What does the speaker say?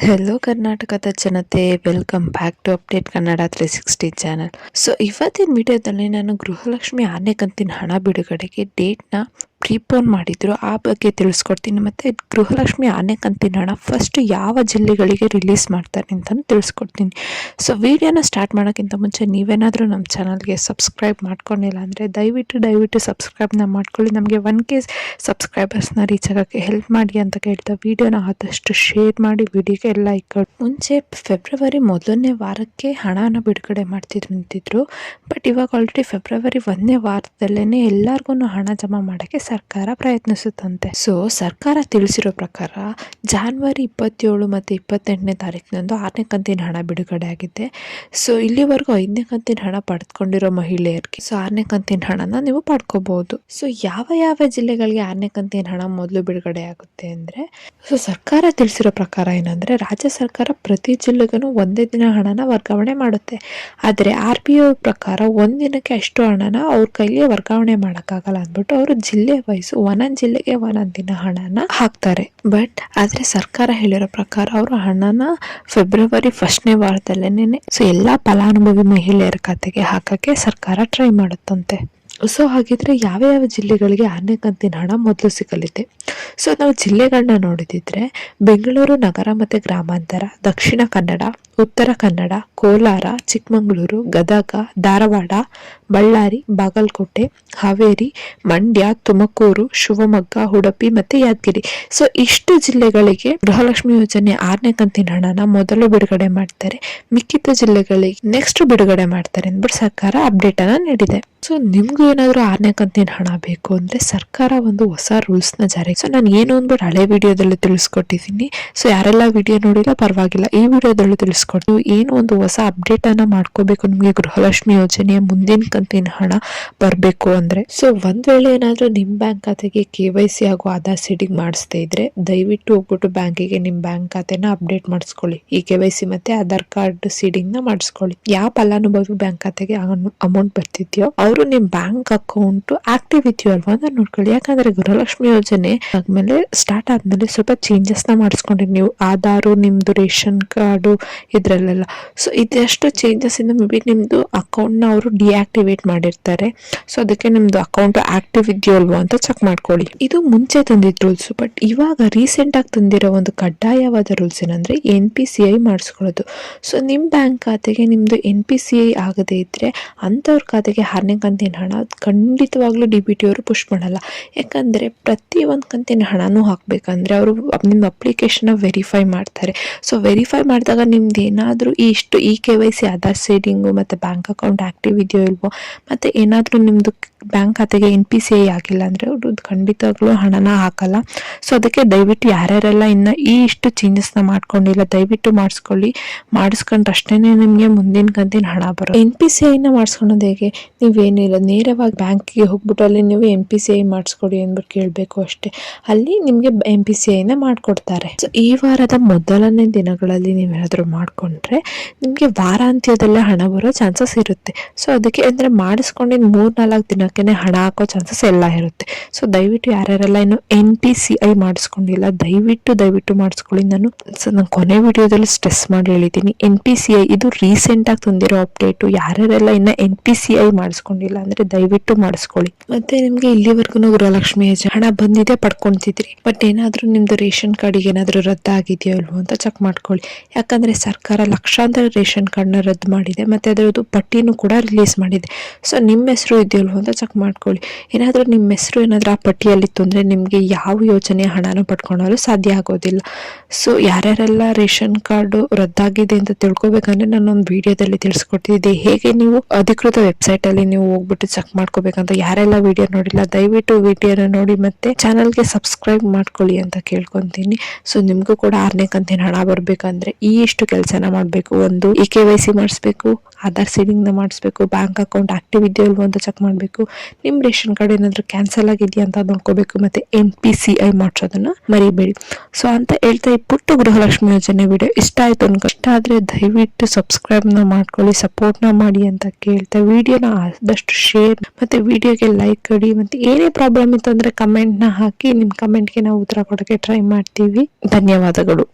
Hello ಕರ್ನಾಟಕದ ಜನತೆ, welcome back to update Kannada 360 channel. So ಇವತ್ತಿನ ವಿಡಿಯೋದಲ್ಲಿ ನಾನು ಗೃಹಲಕ್ಷ್ಮಿ 6ನೇ ಕಂತಿನ ಹಣ ಬಿಡುಗಡೆಗೆ ಡೇಟ್ನ ಪ್ರೀಪೋನ್ ಮಾಡಿದ್ರು, ಆ ಬಗ್ಗೆ ತಿಳಿಸ್ಕೊಡ್ತೀನಿ. ಮತ್ತು ಗೃಹಲಕ್ಷ್ಮಿ 6ನೇ ಕಂತಿನ ಹಣ ಫಸ್ಟ್ ಯಾವ ಜಿಲ್ಲೆಗಳಿಗೆ ರಿಲೀಸ್ ಮಾಡ್ತಾರೆ ಅಂತಲೂ ತಿಳಿಸ್ಕೊಡ್ತೀನಿ. ಸೊ ವಿಡಿಯೋನ ಸ್ಟಾರ್ಟ್ ಮಾಡೋಕ್ಕಿಂತ ಮುಂಚೆ ನೀವೇನಾದರೂ ನಮ್ಮ ಚಾನಲ್ಗೆ ಸಬ್ಸ್ಕ್ರೈಬ್ ಮಾಡ್ಕೊಂಡಿಲ್ಲ ಅಂದರೆ ದಯವಿಟ್ಟು ಸಬ್ಸ್ಕ್ರೈಬ್ನ ಮಾಡ್ಕೊಳ್ಳಿ. ನಮಗೆ 1K ಸಬ್ಸ್ಕ್ರೈಬರ್ಸ್ನ ರೀಚ್ ಆಗೋಕ್ಕೆ ಹೆಲ್ಪ್ ಮಾಡಿ ಅಂತ ಕೇಳ್ತಾ ವಿಡಿಯೋನ ಆದಷ್ಟು ಶೇರ್ ಮಾಡಿ, ವಿಡಿಯೋಗೆ ಲೈಕ್ ಕೊಡಿ. ಮುಂಚೆ ಫೆಬ್ರವರಿ ಮೊದಲನೇ ವಾರಕ್ಕೆ ಹಣನ ಬಿಡುಗಡೆ ಮಾಡ್ತಿದ್ರು, ಬಟ್ ಇವಾಗ ಆಲ್ರೆಡಿ ಫೆಬ್ರವರಿ 1ನೇ ವಾರದಲ್ಲೇ ಎಲ್ಲರಿಗೂ ಹಣ ಜಮಾ ಮಾಡೋಕ್ಕೆ ಸರ್ಕಾರ ಪ್ರಯತ್ನಿಸುತ್ತಂತೆ. ಸೊ ಸರ್ಕಾರ ತಿಳಿಸಿರೋ ಪ್ರಕಾರ ಜಾನ್ವರಿ 27 ಮತ್ತು 28ನೇ ತಾರೀಕಿನಂದು 6ನೇ ಕಂತಿನ ಹಣ ಬಿಡುಗಡೆ ಆಗಿದೆ. ಸೊ ಇಲ್ಲಿವರೆಗೂ 5ನೇ ಕಂತಿನ ಹಣ ಪಡೆದುಕೊಂಡಿರೋ ಮಹಿಳೆಯರಿಗೆ 6ನೇ ಕಂತಿನ ಹಣನ ನೀವು ಪಡ್ಕೋಬಹುದು. ಸೊ ಯಾವ ಜಿಲ್ಲೆಗಳಿಗೆ 6ನೇ ಕಂತಿನ ಹಣ ಮೊದಲು ಬಿಡುಗಡೆ ಆಗುತ್ತೆ ಅಂದರೆ, ಸೊ ಸರ್ಕಾರ ತಿಳಿಸಿರೋ ಪ್ರಕಾರ ಏನಂದರೆ, ರಾಜ್ಯ ಸರ್ಕಾರ ಪ್ರತಿ ಜಿಲ್ಲೆಗೂ ಒಂದೇ ದಿನ ಹಣನ ವರ್ಗಾವಣೆ ಮಾಡುತ್ತೆ. ಆದರೆ RBI ಪ್ರಕಾರ ಒಂದಿನಕ್ಕೆ ಅಷ್ಟು ಹಣನ ಅವ್ರ ಕೈಲಿ ವರ್ಗಾವಣೆ ಮಾಡೋಕ್ಕಾಗಲ್ಲ ಅಂದ್ಬಿಟ್ಟು ಅವರು ಜಿಲ್ಲೆ ವೈಸು ಒಂದೊಂದು ಜಿಲ್ಲೆಗೆ ಒಂದೊಂದು ದಿನ ಹಣನ ಹಾಕ್ತಾರೆ. ಆದರೆ ಸರ್ಕಾರ ಹೇಳಿರೋ ಪ್ರಕಾರ ಅವರು ಹಣನ ಫೆಬ್ರವರಿ 1ನೇ ವಾರದಲ್ಲೇನೆ ಸೊ ಎಲ್ಲ ಫಲಾನುಭವಿ ಮಹಿಳೆಯರ ಖಾತೆಗೆ ಹಾಕಕ್ಕೆ ಸರ್ಕಾರ ಟ್ರೈ ಮಾಡುತ್ತಂತೆ. ಸೊ ಹಾಗಿದ್ರೆ ಯಾವ ಜಿಲ್ಲೆಗಳಿಗೆ 6ನೇ ಕಂತಿನ ಹಣ ಮೊದಲು ಸಿಗಲಿದೆ? ಸೊ ನಾವು ಜಿಲ್ಲೆಗಳನ್ನ ನೋಡಿದಿದ್ರೆ, ಬೆಂಗಳೂರು ನಗರ ಮತ್ತು ಗ್ರಾಮಾಂತರ, ದಕ್ಷಿಣ ಕನ್ನಡ, ಉತ್ತರ ಕನ್ನಡ, ಕೋಲಾರ, ಚಿಕ್ಕಮಗಳೂರು, ಗದಗ, ಧಾರವಾಡ, ಬಳ್ಳಾರಿ, ಬಾಗಲಕೋಟೆ, ಹಾವೇರಿ, ಮಂಡ್ಯ, ತುಮಕೂರು, ಶಿವಮೊಗ್ಗ, ಉಡುಪಿ ಮತ್ತು ಯಾದಗಿರಿ. ಸೊ ಇಷ್ಟು ಜಿಲ್ಲೆಗಳಿಗೆ ಗೃಹಲಕ್ಷ್ಮಿ ಯೋಜನೆ 6ನೇ ಕಂತಿನ ಹಣನ ಮೊದಲು ಬಿಡುಗಡೆ ಮಾಡ್ತಾರೆ. ಮಿಕ್ಕಿದ ಜಿಲ್ಲೆಗಳಿಗೆ ನೆಕ್ಸ್ಟ್ ಬಿಡುಗಡೆ ಮಾಡ್ತಾರೆ ಅಂದ್ಬಿಟ್ಟು ಸರ್ಕಾರ ಅಪ್ಡೇಟ್ ಅನ್ನ ನೀಡಿದೆ. ಸೊ ನಿಮ್ಗೂ ಏನಾದರೂ 6ನೇ ಕಂತಿನ ಹಣ ಬೇಕು ಅಂದರೆ ಸರ್ಕಾರ ಒಂದು ಹೊಸ ರೂಲ್ಸ್ನ ಜಾರಿ. ಸೊ ನಾನು ಏನು ಅಂದ್ಬಿಟ್ಟು ಹಳೆ ವಿಡಿಯೋದಲ್ಲಿ ತಿಳಿಸ್ಕೊಟ್ಟಿದ್ದೀನಿ. ಸೊ ಯಾರೆಲ್ಲ ವಿಡಿಯೋ ನೋಡಿಲ್ಲ ಪರವಾಗಿಲ್ಲ, ಈ ವಿಡಿಯೋದಲ್ಲೂ ತಿಳಿಸ್ಕೊಡ್ತೀವಿ. ಏನು ಒಂದು ಹೊಸ ಅಪ್ಡೇಟ್ ಅನ್ನ ಮಾಡ್ಕೋಬೇಕು ನಿಮಗೆ ಗೃಹಲಕ್ಷ್ಮಿ ಯೋಜನೆಯ ಮುಂದಿನ ಕಂತಿನ ಹಣ ಬರಬೇಕು ಅಂದರೆ. ಸೊ ಒಂದ್ ವೇಳೆ ಏನಾದರೂ ನಿಮ್ಮ ಬ್ಯಾಂಕ್ ಖಾತೆಗೆ KYC ಹಾಗೂ ಆಧಾರ್ ಸೀಡಿಂಗ್ ಮಾಡಿಸ್ದೇ ಇದ್ರೆ ದಯವಿಟ್ಟು ಹೋಗ್ಬಿಟ್ಟು ಬ್ಯಾಂಕಿಗೆ ನಿಮ್ಮ ಬ್ಯಾಂಕ್ ಖಾತೆನ ಅಪ್ಡೇಟ್ ಮಾಡಿಸ್ಕೊಳ್ಳಿ. ಈ KYC ಮತ್ತೆ ಆಧಾರ್ ಕಾರ್ಡ್ ಸೀಡಿಂಗ್ ನ ಮಾಡಿಸ್ಕೊಳ್ಳಿ. ಯಾವ ಫಲಾನುಭವಿ ಬ್ಯಾಂಕ್ ಖಾತೆಗೆ ಅಮೌಂಟ್ ಬರ್ತಿದ್ಯೋ ಅವರು ನಿಮ್ಮ ಬ್ಯಾಂಕ್ ಅಕೌಂಟ್ ಆಕ್ಟಿವ್ ಇದೆಯೋ ಅಲ್ವಾ ಅಂತ ನೋಡ್ಕೊಳ್ಳಿ. ಯಾಕಂದ್ರೆ ಗೃಹಲಕ್ಷ್ಮಿ ಯೋಜನೆ ಆದ್ಮೇಲೆ ಸ್ಟಾರ್ಟ್ ಆದ್ಮೇಲೆ ಸ್ವಲ್ಪ ಚೇಂಜಸ್ ನ ಮಾಡಿಸ್ಕೊಂಡ್ರಿ ನೀವು, ಆಧಾರು, ನಿಮ್ದು ರೇಷನ್ ಕಾರ್ಡು ಇದ್ರಲ್ಲೆಲ್ಲ. ಸೊ ಇದೆಷ್ಟು ಚೇಂಜಸ್ ಇಂದ ಮೇ ಬಿ ನಿಮ್ದು ಅಕೌಂಟ್ ನ ಅವರು ಡಿಆಕ್ಟಿವೇಟ್ ಮಾಡಿರ್ತಾರೆ. ಸೊ ಅದಕ್ಕೆ ನಿಮ್ದು ಅಕೌಂಟ್ ಆಕ್ಟಿವ್ ಇದೆಯೋ ಅಲ್ವಾ ಅಂತ ಚೆಕ್ ಮಾಡ್ಕೊಳ್ಳಿ. ಇದು ಮುಂಚೆ ತಂದಿದ್ದ ರೂಲ್ಸ್, ಬಟ್ ಇವಾಗ ರೀಸೆಂಟ್ ಆಗಿ ತಂದಿರೋ ಒಂದು ಕಡ್ಡಾಯವಾದ ರೂಲ್ಸ್ ಏನಂದ್ರೆ NPCI ಮಾಡಿಸ್ಕೊಳ್ಳೋದು. ಸೊ ನಿಮ್ ಬ್ಯಾಂಕ್ ಖಾತೆಗೆ ನಿಮ್ದು NPCI ಆಗದೆ ಇದ್ರೆ ಅಂತವ್ರ ಖಾತೆಗೆ 6ನೇ ಕಂತಿನ ಹಣ ಖಂಡಿತವಾಗ್ಲೂ DBT ಅವರು ಪುಷ್ ಮಾಡಲ್ಲ. ಯಾಕಂದ್ರೆ ಪ್ರತಿ ಒಂದು ಕಂತಿನ ಹಣನೂ ಹಾಕ್ಬೇಕಂದ್ರೆ ಅವರು ನಿಮ್ಮ ಅಪ್ಲಿಕೇಶನ್ ವೆರಿಫೈ ಮಾಡ್ತಾರೆ. ಸೊ ವೆರಿಫೈ ಮಾಡಿದಾಗ ನಿಮ್ದು ಏನಾದರೂ ಈ KYC ಆಧಾರ್ ಸೀಡಿಂಗು ಮತ್ತೆ ಬ್ಯಾಂಕ್ ಅಕೌಂಟ್ ಆಕ್ಟಿವ್ ಇದೆಯೋ ಇಲ್ವೋ, ಮತ್ತೆ ಏನಾದರೂ ನಿಮ್ದು ಬ್ಯಾಂಕ್ ಖಾತೆಗೆ NPCI ಆಗಿಲ್ಲ ಅಂದ್ರೆ ಅವರು ಖಂಡಿತವಾಗ್ಲೂ ಹಣನ ಹಾಕಲ್ಲ. ಸೊ ಅದಕ್ಕೆ ದಯವಿಟ್ಟು ಯಾರ್ಯಾರೆಲ್ಲ ಇಷ್ಟು ಚೇಂಜಸ್ ನ ಮಾಡ್ಕೊಂಡಿಲ್ಲ ದಯವಿಟ್ಟು ಮಾಡಿಸ್ಕೊಂಡ್ರೆ ಅಷ್ಟೇನೆ ನಿಮ್ಗೆ ಮುಂದಿನ ಕಂತಿನ ಹಣ ಬರೋ. NPCI ನ ಮಾಡಿಸ್ಕೊಳ್ಳೋದು ಹೇಗೆ? ನೀವೇನಿಲ್ಲ, ನೇರವಾಗಿ ಬ್ಯಾಂಕಿಗೆ ಹೋಗ್ಬಿಟ್ಟು ಅಲ್ಲಿ ನೀವು NPCI ಮಾಡಿಸ್ಕೊಡಿ ಅಂದ್ಬಿಟ್ಟು ಕೇಳಬೇಕು ಅಷ್ಟೇ. ಅಲ್ಲಿ ನಿಮ್ಗೆ NPCI ನ ಮಾಡ್ಕೊಡ್ತಾರೆ. ಸೊ ಈ ವಾರದ ಮೊದಲನೇ ದಿನಗಳಲ್ಲಿ ನೀವೇನಾದ್ರೂ ಮಾಡ್ಕೊಂಡ್ರೆ ನಿಮ್ಗೆ ವಾರಾಂತ್ಯದಲ್ಲೇ ಹಣ ಬರೋ ಚಾನ್ಸಸ್ ಇರುತ್ತೆ. ಸೊ ಅದಕ್ಕೆ ಅಂದ್ರೆ ಮಾಡಿಸ್ಕೊಂಡಿದ್ದು 3-4 ದಿನಕ್ಕೆ ಹಣ ಹಾಕೋ ಚಾನ್ಸಸ್ ಎಲ್ಲ ಇರುತ್ತೆ. ಸೊ ದಯವಿಟ್ಟು ಯಾರ್ಯಾರೆಲ್ಲ ಇನ್ನು NPCI ಮಾಡಿಸ್ಕೊಂಡಿಲ್ಲ ದಯವಿಟ್ಟು ಮಾಡಿಸ್ಕೊಳ್ಳಿ. ನಾನು ಕೊನೆ ವಿಡಿಯೋದಲ್ಲಿ ಸ್ಟ್ರೆಸ್ ಮಾಡಿ ಹೇಳಿದ್ದೀನಿ, NPCI ಇದು ರೀಸೆಂಟ್ ಆಗಿ ತಂದಿರೋ ಅಪ್ಡೇಟು. ಯಾರ್ಯಾರೆಲ್ಲ ಇನ್ನ NPCI ಮಾಡಿಸ್ಕೊಂಡಿಲ್ಲ ಅಂದ್ರೆ ದಯವಿಟ್ಟು ಮಾಡಿಸ್ಕೊಳ್ಳಿ. ಮತ್ತೆ ನಿಮ್ಗೆ ಇಲ್ಲಿವರೆಗೂ ಗೃಹಲಕ್ಷ್ಮಿ ಹಣ ಬಂದಿದೆ ಪಡ್ಕೊಂತಿದ್ರಿ, ಬಟ್ ಏನಾದ್ರೂ ನಿಮ್ದು ರೇಷನ್ ಕಾರ್ಡಿಗೆ ಏನಾದ್ರೂ ರದ್ದಾಗಿದೆಯೋ ಇಲ್ವೋ ಅಂತ ಚೆಕ್ ಮಾಡ್ಕೊಳ್ಳಿ. ಯಾಕಂದ್ರೆ ಸರ್ಕಾರ ಲಕ್ಷಾಂತರ ರೇಷನ್ ಕಾರ್ಡ್ನ ರದ್ದು ಮಾಡಿದೆ, ಮತ್ತೆ ಅದರದ್ದು ಪಟ್ಟಿನೂ ಕೂಡ ರಿಲೀಸ್ ಮಾಡಿದೆ. ಸೊ ನಿಮ್ಮ ಹೆಸರು ಇದೆಯಲ್ವೋ ಅಂತ ಚೆಕ್ ಮಾಡ್ಕೊಳ್ಳಿ. ಏನಾದ್ರೂ ನಿಮ್ಮ ಹೆಸರು ಏನಾದ್ರೂ ಆ ಪಟ್ಟಿಯಲ್ಲಿತ್ತು ಅಂದ್ರೆ ನಿಮ್ಗೆ ಯಾವ ಯೋಜನೆಯ ಹಣನ ಪಡ್ಕೊಳ್ಳಲು ಸಾಧ್ಯ ಆಗೋದಿಲ್ಲ. ಸೊ ಯಾರ್ಯಾರೆಲ್ಲ ರೇಷನ್ ಕಾರ್ಡು ರದ್ದಾಗಿದೆ ಅಂತ ತಿಳ್ಕೊಬೇಕಂದ್ರೆ ನಾನೊಂದು ವಿಡಿಯೋದಲ್ಲಿ ತಿಳಿಸ್ಕೊಡ್ತಿದ್ದೆ ಹೇಗೆ ನೀವು ಅಧಿಕೃತ ವೆಬ್ಸೈಟ್ ಅಲ್ಲಿ ನೀವು ಹೋಗ್ಬಿಟ್ಟು ಚೆಕ್ ಮಾಡ್ಕೋಬೇಕಂತ. ಯಾರೆಲ್ಲ ವಿಡಿಯೋ ನೋಡಿಲ್ಲ ದಯವಿಟ್ಟು ವಿಡಿಯೋನ ನೋಡಿ ಮತ್ತೆ ಚಾನಲ್ಗೆ ಸಬ್ಸ್ಕ್ರೈಬ್ ಮಾಡ್ಕೊಳ್ಳಿ ಅಂತ ಕೇಳ್ಕೊಂತೀನಿ. ಸೊ ನಿಮ್ಗೂ ಕೂಡ 6ನೇ ಕಂತಿನ ಹಣ ಬರ್ಬೇಕಂದ್ರೆ ಇಷ್ಟು ಕೆಲಸನ ಮಾಡ್ಬೇಕು. ಒಂದು KYC ಮಾಡಿಸ್ಬೇಕು, ಆಧಾರ್ ಸೀಡಿಂಗ್ ನ ಮಾಡಿಸ್ಬೇಕು, ಬ್ಯಾಂಕ್ ಅಕೌಂಟ್ ಆಕ್ಟಿವ್ ಇದೆಯೋ ಇಲ್ವೋ ಅಂತ ಚೆಕ್ ಮಾಡಬೇಕು, ನಿಮ್ ರೇಷನ್ ಕಾರ್ಡ್ ಏನಾದ್ರೂ ಕ್ಯಾನ್ಸಲ್ ಆಗಿದೆಯಾ ಅಂತ ನೋಡ್ಕೋಬೇಕು, ಮತ್ತೆ NPCI ಮಾಡಿಸೋದನ್ನ ಮರಿಬೇಡಿ. ಸೊ ಅಂತ ಹೇಳ್ತಾ ಈ ಪುಟ್ಟ ಗೃಹಲಕ್ಷ್ಮಿ ಯೋಜನೆ ವಿಡಿಯೋ ಇಷ್ಟ ಆಯ್ತು ಇಷ್ಟ ಆದ್ರೆ ದಯವಿಟ್ಟು ಸಬ್ಸ್ಕ್ರೈಬ್ ನ ಮಾಡ್ಕೊಳ್ಳಿ, ಸಪೋರ್ಟ್ ನ ಮಾಡಿ ಅಂತ ಕೇಳ್ತಾ ವಿಡಿಯೋನ ಆದಷ್ಟು ಶೇರ್ ಮತ್ತೆ ವಿಡಿಯೋಗೆ ಲೈಕ್ ಕೊಡಿ. ಮತ್ತೆ ಏನೇ ಪ್ರಾಬ್ಲಮ್ ಇತ್ತು ಅಂದ್ರೆ ಕಮೆಂಟ್ ನ ಹಾಕಿ, ನಿಮ್ ಕಮೆಂಟ್ಗೆ ನಾವು ಉತ್ತರ ಕೊಡೋಕೆ ಟ್ರೈ ಮಾಡ್ತೀವಿ. ಧನ್ಯವಾದಗಳು.